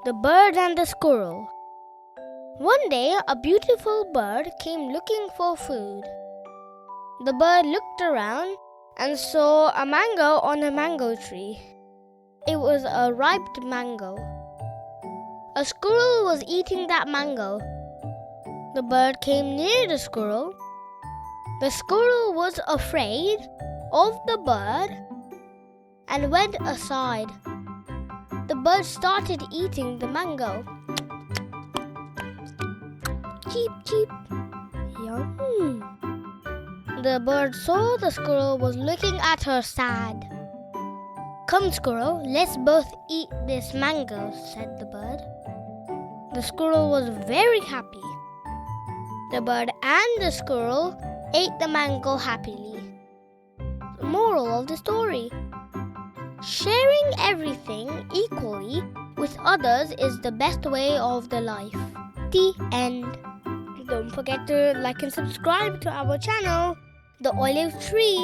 The Bird and the Squirrel. One day, a beautiful bird came looking for food. The bird looked around and saw a mango on a mango tree. It was a ripe mango. A squirrel was eating that mango. The bird came near the squirrel. The squirrel was afraid of the bird and went aside. The bird started eating the mango. Cheep, cheep. Yum. The bird saw the squirrel was looking at her sad. "Come, squirrel, let's both eat this mango," said the bird. The squirrel was very happy. The bird and the squirrel ate the mango happily. The moral of the story: sharing everything equally with others is the best way of the life. The end. Don't forget to like and subscribe to our channel, The Olive Tree.